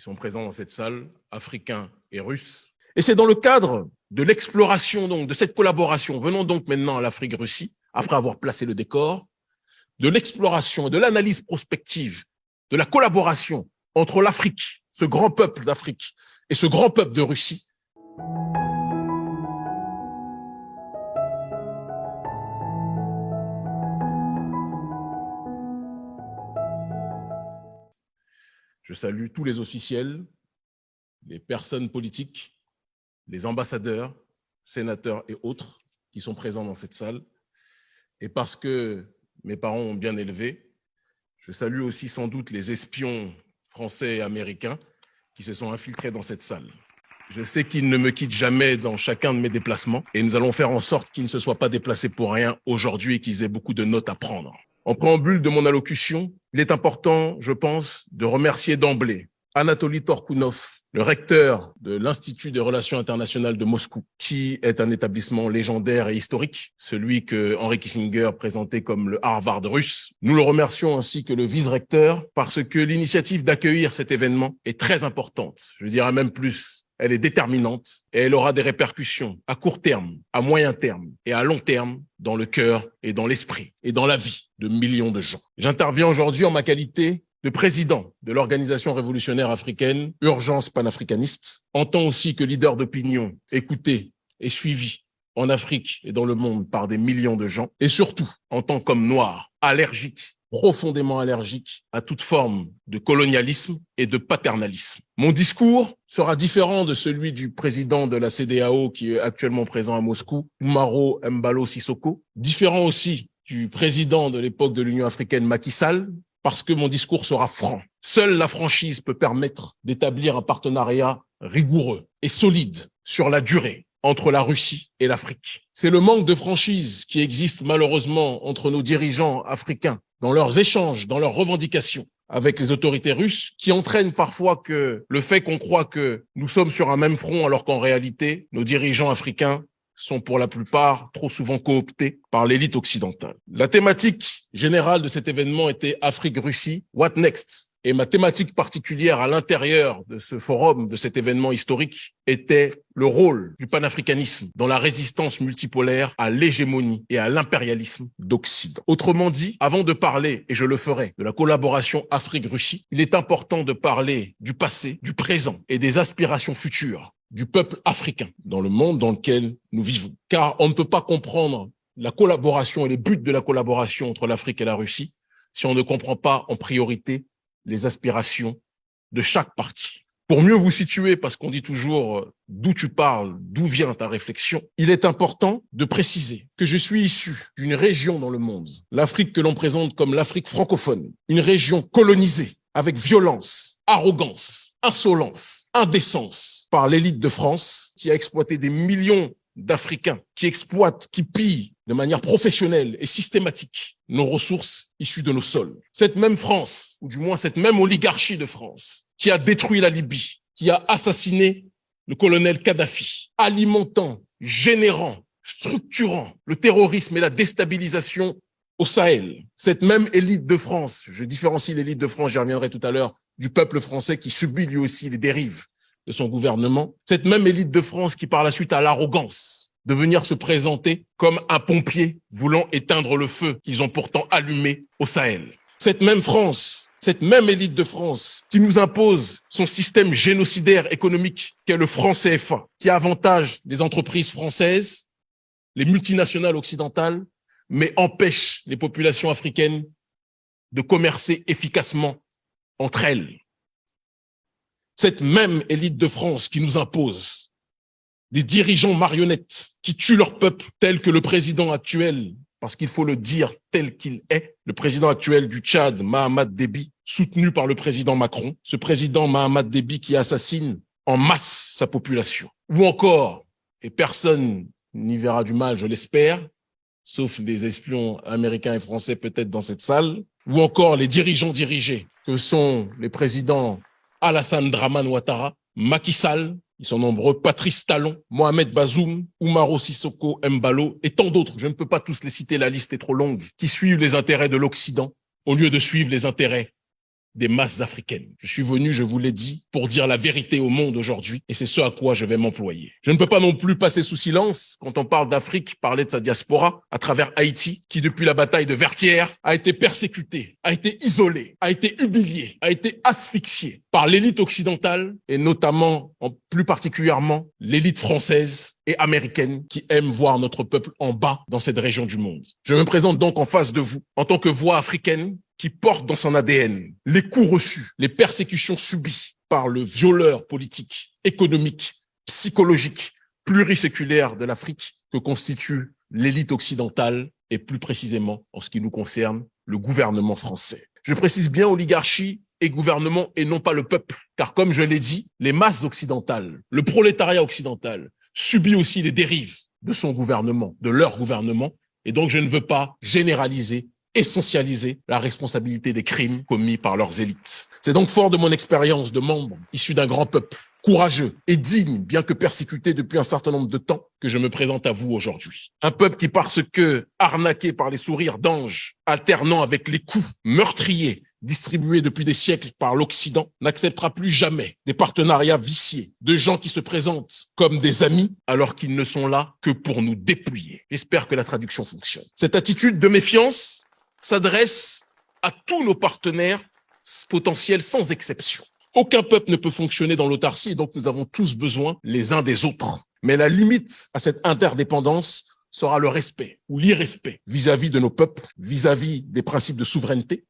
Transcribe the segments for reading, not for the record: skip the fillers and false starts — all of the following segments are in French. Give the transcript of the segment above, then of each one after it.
sont présents dans cette salle, africains et russes. Et c'est dans le cadre de l'exploration, donc, de cette collaboration, venons donc maintenant à l'Afrique-Russie, après avoir placé le décor, de l'exploration et de l'analyse prospective, de la collaboration entre l'Afrique, ce grand peuple d'Afrique, et ce grand peuple de Russie. Je salue tous les officiels, les personnes politiques, les ambassadeurs, sénateurs et autres qui sont présents dans cette salle. Et parce que mes parents ont bien élevé, je salue aussi sans doute les espions français et américains qui se sont infiltrés dans cette salle. Je sais qu'ils ne me quittent jamais dans chacun de mes déplacements et nous allons faire en sorte qu'ils ne se soient pas déplacés pour rien aujourd'hui et qu'ils aient beaucoup de notes à prendre. En préambule de mon allocution, il est important, je pense, de remercier d'emblée Anatoly Torkounov, le recteur de l'Institut des Relations internationales de Moscou, qui est un établissement légendaire et historique, celui que Henry Kissinger présentait comme le Harvard russe. Nous le remercions ainsi que le vice-recteur parce que l'initiative d'accueillir cet événement est très importante. Je dirais même plus, elle est déterminante et elle aura des répercussions à court terme, à moyen terme et à long terme dans le cœur et dans l'esprit et dans la vie de millions de gens. J'interviens aujourd'hui en ma qualité de président de l'Organisation révolutionnaire africaine, Urgence panafricaniste, en tant aussi que leader d'opinion, écouté et suivi en Afrique et dans le monde par des millions de gens, et surtout en tant qu'homme noir, allergique, profondément allergique à toute forme de colonialisme et de paternalisme. Mon discours sera différent de celui du président de la CEDEAO qui est actuellement présent à Moscou, Umaro Embalo Sissoko, différent aussi du président de l'époque de l'Union africaine, Macky Sall, parce que mon discours sera franc. Seule la franchise peut permettre d'établir un partenariat rigoureux et solide sur la durée entre la Russie et l'Afrique. C'est le manque de franchise qui existe malheureusement entre nos dirigeants africains dans leurs échanges, dans leurs revendications avec les autorités russes, qui entraîne parfois que le fait qu'on croit que nous sommes sur un même front alors qu'en réalité, nos dirigeants africains sont pour la plupart trop souvent cooptés par l'élite occidentale. La thématique générale de cet événement était Afrique-Russie, what next? Et ma thématique particulière à l'intérieur de ce forum, de cet événement historique, était le rôle du panafricanisme dans la résistance multipolaire à l'hégémonie et à l'impérialisme d'Occident. Autrement dit, avant de parler, et je le ferai, de la collaboration Afrique-Russie, il est important de parler du passé, du présent et des aspirations futures du peuple africain dans le monde dans lequel nous vivons. Car on ne peut pas comprendre la collaboration et les buts de la collaboration entre l'Afrique et la Russie si on ne comprend pas en priorité les aspirations de chaque partie. Pour mieux vous situer, parce qu'on dit toujours d'où tu parles, d'où vient ta réflexion, il est important de préciser que je suis issu d'une région dans le monde, l'Afrique que l'on présente comme l'Afrique francophone, une région colonisée avec violence, arrogance, insolence, indécence par l'élite de France qui a exploité des millions d'Africains, qui exploitent, qui pillent de manière professionnelle et systématique nos ressources issues de nos sols. Cette même France, ou du moins cette même oligarchie de France, qui a détruit la Libye, qui a assassiné le colonel Kadhafi, alimentant, générant, structurant le terrorisme et la déstabilisation au Sahel. Cette même élite de France, je différencie l'élite de France, j'y reviendrai tout à l'heure, du peuple français qui subit lui aussi les dérives de son gouvernement, cette même élite de France qui par la suite a l'arrogance de venir se présenter comme un pompier voulant éteindre le feu qu'ils ont pourtant allumé au Sahel. Cette même France, cette même élite de France qui nous impose son système génocidaire économique qu'est le franc CFA, qui avantage les entreprises françaises, les multinationales occidentales, mais empêche les populations africaines de commercer efficacement entre elles. Cette même élite de France qui nous impose des dirigeants marionnettes qui tuent leur peuple tel que le président actuel, parce qu'il faut le dire tel qu'il est, le président actuel du Tchad, Mahamat Déby, soutenu par le président Macron, ce président Mahamat Déby qui assassine en masse sa population. Ou encore, et personne n'y verra du mal, je l'espère, sauf les espions américains et français peut-être dans cette salle, ou encore les dirigeants dirigés, que sont les présidents Alassane Dramane Ouattara, Macky Sall, ils sont nombreux, Patrice Talon, Mohamed Bazoum, Umaro Sissoko Embalo et tant d'autres, je ne peux pas tous les citer, la liste est trop longue, qui suivent les intérêts de l'Occident au lieu de suivre les intérêts des masses africaines. Je suis venu, je vous l'ai dit, pour dire la vérité au monde aujourd'hui, et c'est ce à quoi je vais m'employer. Je ne peux pas non plus passer sous silence, quand on parle d'Afrique, parler de sa diaspora à travers Haïti, qui depuis la bataille de Vertières a été persécutée, a été isolée, a été humiliée, a été asphyxiée par l'élite occidentale, et notamment, plus particulièrement, l'élite française et américaine qui aime voir notre peuple en bas dans cette région du monde. Je me présente donc en face de vous en tant que voix africaine qui porte dans son ADN les coups reçus, les persécutions subies par le violeur politique, économique, psychologique, pluriséculaire de l'Afrique que constitue l'élite occidentale et plus précisément, en ce qui nous concerne, le gouvernement français. Je précise bien oligarchie et gouvernement et non pas le peuple, car comme je l'ai dit, les masses occidentales, le prolétariat occidental subit aussi les dérives de son gouvernement, de leur gouvernement, et donc je ne veux pas généraliser, essentialiser la responsabilité des crimes commis par leurs élites. C'est donc fort de mon expérience de membre issu d'un grand peuple, courageux et digne, bien que persécuté depuis un certain nombre de temps, que je me présente à vous aujourd'hui. Un peuple qui, parce que arnaqué par les sourires d'anges, alternant avec les coups meurtriers distribués depuis des siècles par l'Occident, n'acceptera plus jamais des partenariats viciés, de gens qui se présentent comme des amis alors qu'ils ne sont là que pour nous dépouiller. J'espère que la traduction fonctionne. Cette attitude de méfiance s'adresse à tous nos partenaires potentiels sans exception. Aucun peuple ne peut fonctionner dans l'autarcie et donc nous avons tous besoin les uns des autres. Mais la limite à cette interdépendance sera le respect ou l'irrespect vis-à-vis de nos peuples, vis-à-vis des principes de souveraineté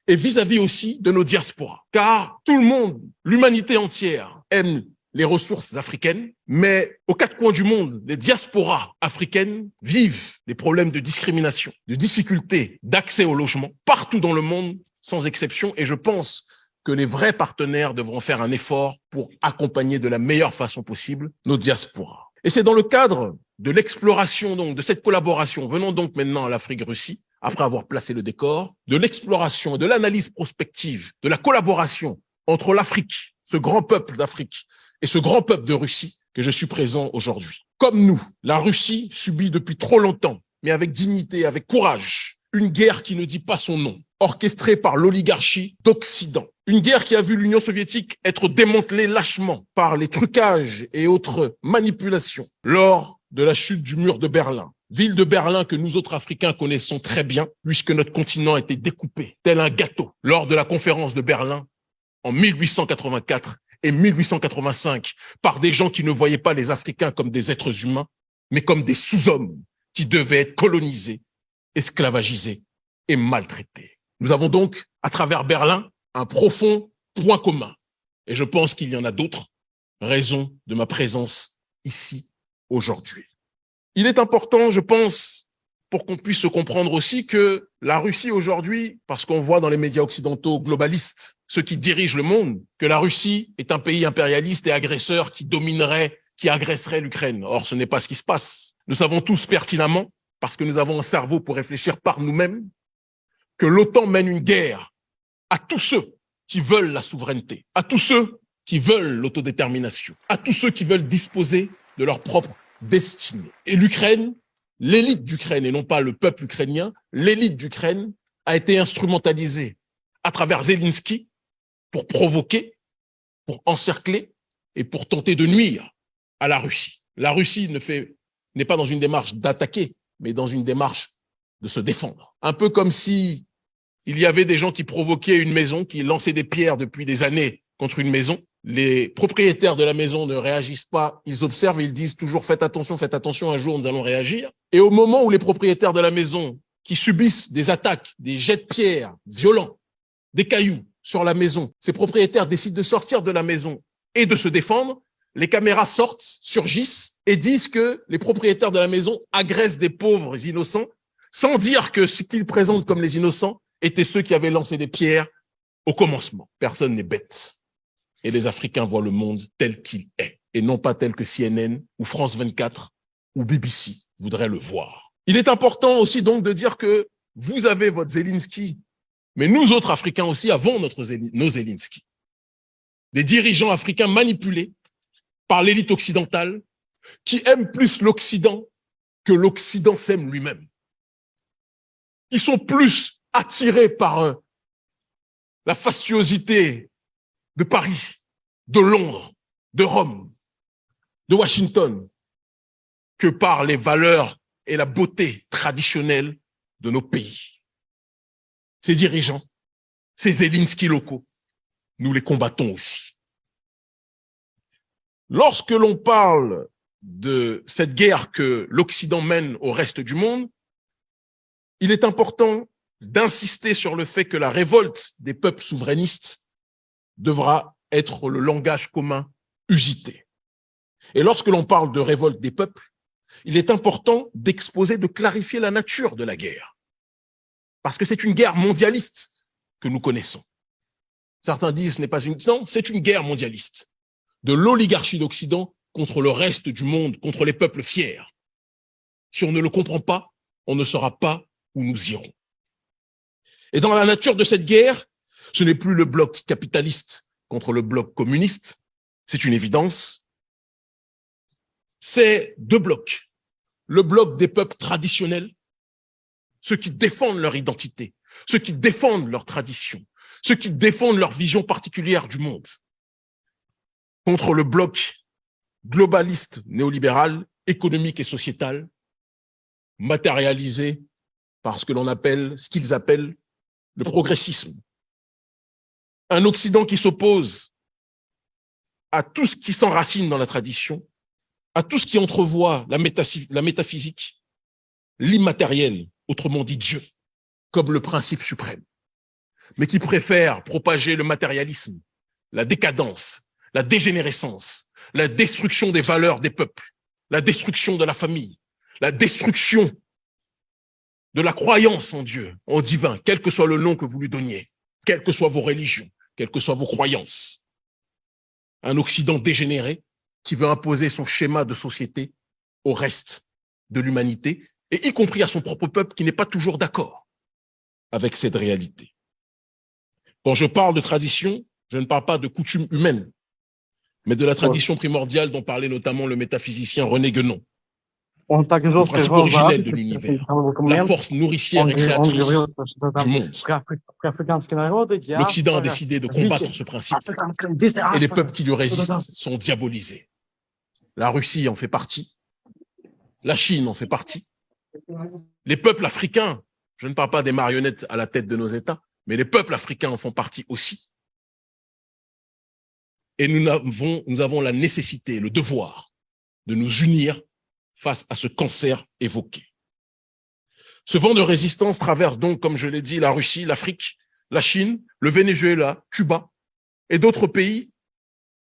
et vis-à-vis aussi de nos diasporas. Car tout le monde, l'humanité entière, aime les ressources africaines, mais aux quatre coins du monde, les diasporas africaines vivent des problèmes de discrimination, de difficultés d'accès au logement, partout dans le monde, sans exception, et je pense que les vrais partenaires devront faire un effort pour accompagner de la meilleure façon possible nos diasporas. Et c'est dans le cadre de l'exploration, donc, de cette collaboration, venons donc maintenant à l'Afrique-Russie, après avoir placé le décor, de l'exploration et de l'analyse prospective, de la collaboration entre l'Afrique, ce grand peuple d'Afrique, et ce grand peuple de Russie, que je suis présent aujourd'hui. Comme nous, la Russie subit depuis trop longtemps, mais avec dignité, avec courage, une guerre qui ne dit pas son nom, orchestrée par l'oligarchie d'Occident. Une guerre qui a vu l'Union soviétique être démantelée lâchement par les trucages et autres manipulations lors de la chute du mur de Berlin. Ville de Berlin que nous autres Africains connaissons très bien, puisque notre continent a été découpé, tel un gâteau, lors de la conférence de Berlin en 1884 et 1885, par des gens qui ne voyaient pas les Africains comme des êtres humains, mais comme des sous-hommes qui devaient être colonisés, esclavagisés et maltraités. Nous avons donc, à travers Berlin, un profond point commun. Et je pense qu'il y en a d'autres raisons de ma présence ici aujourd'hui. Il est important, je pense, pour qu'on puisse se comprendre aussi que la Russie aujourd'hui, parce qu'on voit dans les médias occidentaux globalistes, ceux qui dirigent le monde, que la Russie est un pays impérialiste et agresseur qui dominerait, qui agresserait l'Ukraine. Or, ce n'est pas ce qui se passe. Nous savons tous pertinemment, parce que nous avons un cerveau pour réfléchir par nous-mêmes, que l'OTAN mène une guerre à tous ceux qui veulent la souveraineté, à tous ceux qui veulent l'autodétermination, à tous ceux qui veulent disposer de leur propre destinée. Et l'Ukraine, l'élite d'Ukraine, et non pas le peuple ukrainien, l'élite d'Ukraine a été instrumentalisée à travers Zelensky pour provoquer, pour encercler et pour tenter de nuire à la Russie. La Russie n'est pas dans une démarche d'attaquer, mais dans une démarche de se défendre. Un peu comme si il y avait des gens qui provoquaient une maison, qui lançaient des pierres depuis des années contre une maison. Les propriétaires de la maison ne réagissent pas, ils observent et ils disent toujours faites attention, un jour nous allons réagir. Et au moment où les propriétaires de la maison qui subissent des attaques, des jets de pierres violents, des cailloux sur la maison, ces propriétaires décident de sortir de la maison et de se défendre, les caméras sortent, surgissent et disent que les propriétaires de la maison agressent des pauvres innocents sans dire que ce qu'ils présentent comme les innocents étaient ceux qui avaient lancé des pierres au commencement. Personne n'est bête. Et les Africains voient le monde tel qu'il est, et non pas tel que CNN ou France 24 ou BBC voudraient le voir. Il est important aussi donc de dire que vous avez votre Zelensky, mais nous autres Africains aussi avons nos Zelensky. Des dirigeants africains manipulés par l'élite occidentale qui aiment plus l'Occident que l'Occident s'aime lui-même. Ils sont plus attirés par la fastuosité de Paris, de Londres, de Rome, de Washington, que par les valeurs et la beauté traditionnelle de nos pays. Ces dirigeants, ces Zelensky locaux, nous les combattons aussi. Lorsque l'on parle de cette guerre que l'Occident mène au reste du monde, il est important d'insister sur le fait que la révolte des peuples souverainistes devra être le langage commun usité. Et lorsque l'on parle de révolte des peuples, il est important d'exposer, de clarifier la nature de la guerre. Parce que c'est une guerre mondialiste que nous connaissons. Certains disent ce n'est pas une... Non, c'est une guerre mondialiste. De l'oligarchie d'Occident contre le reste du monde, contre les peuples fiers. Si on ne le comprend pas, on ne saura pas où nous irons. Et dans la nature de cette guerre, ce n'est plus le bloc capitaliste contre le bloc communiste, c'est une évidence. C'est deux blocs. Le bloc des peuples traditionnels, ceux qui défendent leur identité, ceux qui défendent leur tradition, ceux qui défendent leur vision particulière du monde, contre le bloc globaliste, néolibéral, économique et sociétal, matérialisé par ce qu'ils appellent le progressisme. Un Occident qui s'oppose à tout ce qui s'enracine dans la tradition, à tout ce qui entrevoit la métaphysique, l'immatériel, autrement dit Dieu, comme le principe suprême, mais qui préfère propager le matérialisme, la décadence, la dégénérescence, la destruction des valeurs des peuples, la destruction de la famille, la destruction de la croyance en Dieu, en divin, quel que soit le nom que vous lui donniez, quelles que soient vos religions, quelles que soient vos croyances. Un Occident dégénéré qui veut imposer son schéma de société au reste de l'humanité, et y compris à son propre peuple qui n'est pas toujours d'accord avec cette réalité. Quand je parle de tradition, je ne parle pas de coutumes humaines, mais de la tradition primordiale dont parlait notamment le métaphysicien René Guénon. Le principe originel de l'univers, la force nourricière et créatrice du monde. L'Occident a décidé de combattre ce principe et les peuples qui lui résistent sont diabolisés. La Russie en fait partie, la Chine en fait partie, les peuples africains, je ne parle pas des marionnettes à la tête de nos États, mais les peuples africains en font partie aussi. Et nous avons la nécessité, le devoir de nous unir face à ce cancer évoqué. Ce vent de résistance traverse donc, comme je l'ai dit, la Russie, l'Afrique, la Chine, le Venezuela, Cuba et d'autres pays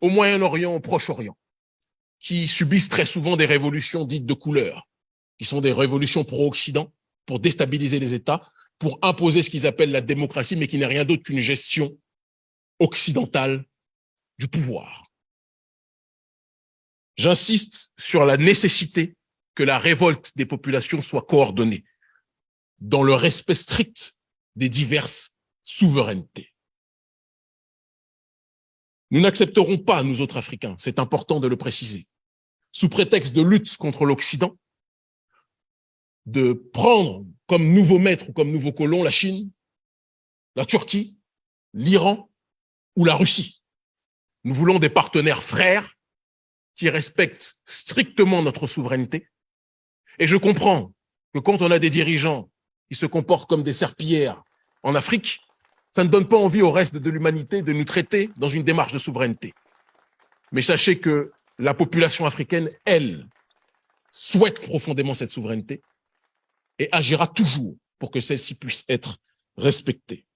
au Moyen-Orient, au Proche-Orient, qui subissent très souvent des révolutions dites de couleur, qui sont des révolutions pro-Occident pour déstabiliser les États, pour imposer ce qu'ils appellent la démocratie, mais qui n'est rien d'autre qu'une gestion occidentale du pouvoir. J'insiste sur la nécessité que la révolte des populations soit coordonnée dans le respect strict des diverses souverainetés. Nous n'accepterons pas, nous autres Africains, c'est important de le préciser, sous prétexte de lutte contre l'Occident, de prendre comme nouveau maître ou comme nouveau colon la Chine, la Turquie, l'Iran ou la Russie. Nous voulons des partenaires frères qui respectent strictement notre souveraineté. Et je comprends que quand on a des dirigeants qui se comportent comme des serpillères en Afrique, ça ne donne pas envie au reste de l'humanité de nous traiter dans une démarche de souveraineté. Mais sachez que la population africaine, elle, souhaite profondément cette souveraineté et agira toujours pour que celle-ci puisse être respectée.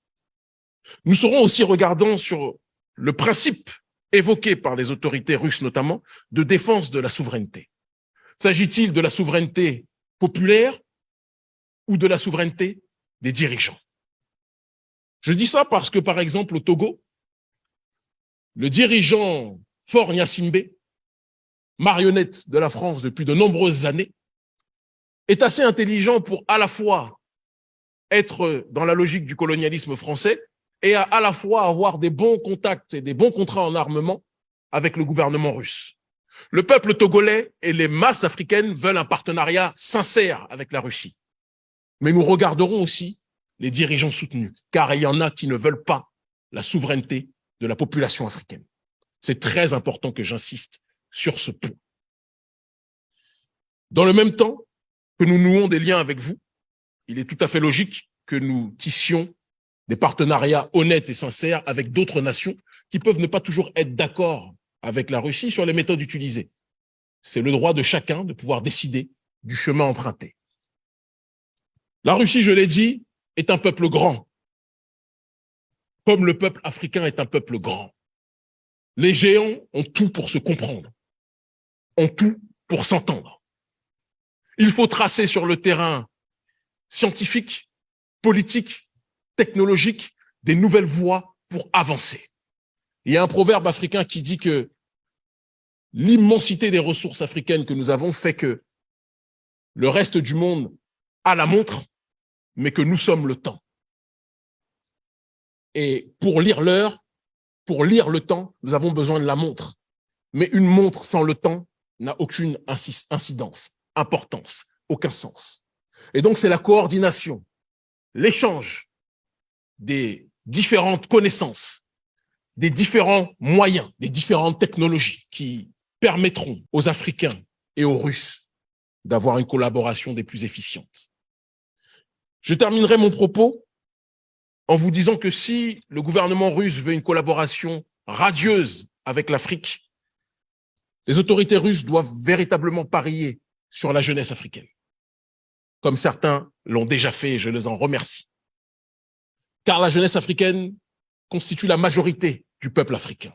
Nous serons aussi regardants sur le principe évoqué par les autorités russes notamment, de défense de la souveraineté. S'agit-il de la souveraineté populaire ou de la souveraineté des dirigeants? Je dis ça parce que, par exemple, au Togo, le dirigeant Faure Gnassingbé, marionnette de la France depuis de nombreuses années, est assez intelligent pour à la fois être dans la logique du colonialisme français et à la fois avoir des bons contacts et des bons contrats en armement avec le gouvernement russe. Le peuple togolais et les masses africaines veulent un partenariat sincère avec la Russie. Mais nous regarderons aussi les dirigeants soutenus, car il y en a qui ne veulent pas la souveraineté de la population africaine. C'est très important que j'insiste sur ce point. Dans le même temps que nous nouons des liens avec vous, il est tout à fait logique que nous tissions des partenariats honnêtes et sincères avec d'autres nations qui peuvent ne pas toujours être d'accord avec la Russie sur les méthodes utilisées. C'est le droit de chacun de pouvoir décider du chemin emprunté. La Russie, je l'ai dit, est un peuple grand, comme le peuple africain est un peuple grand. Les géants ont tout pour se comprendre, ont tout pour s'entendre. Il faut tracer sur le terrain scientifique, politique, technologique, des nouvelles voies pour avancer. Il y a un proverbe africain qui dit que l'immensité des ressources africaines que nous avons fait que le reste du monde a la montre, mais que nous sommes le temps. Et pour lire l'heure, pour lire le temps, nous avons besoin de la montre. Mais une montre sans le temps n'a aucune incidence, importance, aucun sens. Et donc, c'est la coordination, l'échange des différentes connaissances, des différents moyens, des différentes technologies qui permettront aux Africains et aux Russes d'avoir une collaboration des plus efficientes. Je terminerai mon propos en vous disant que si le gouvernement russe veut une collaboration radieuse avec l'Afrique, les autorités russes doivent véritablement parier sur la jeunesse africaine, comme certains l'ont déjà fait et je les en remercie. Car la jeunesse africaine constitue la majorité du peuple africain.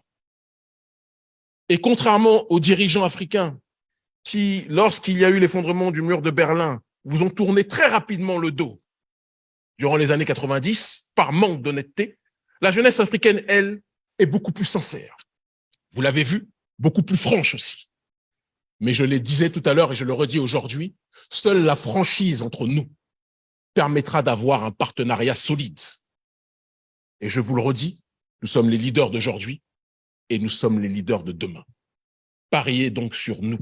Et contrairement aux dirigeants africains qui, lorsqu'il y a eu l'effondrement du mur de Berlin, vous ont tourné très rapidement le dos durant les années 90, par manque d'honnêteté, la jeunesse africaine, elle, est beaucoup plus sincère. Vous l'avez vu, beaucoup plus franche aussi. Mais je le disais tout à l'heure et je le redis aujourd'hui, seule la franchise entre nous permettra d'avoir un partenariat solide. Et je vous le redis, nous sommes les leaders d'aujourd'hui et nous sommes les leaders de demain. Pariez donc sur nous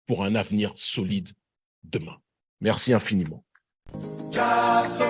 pour un avenir solide demain. Merci infiniment. Jaso,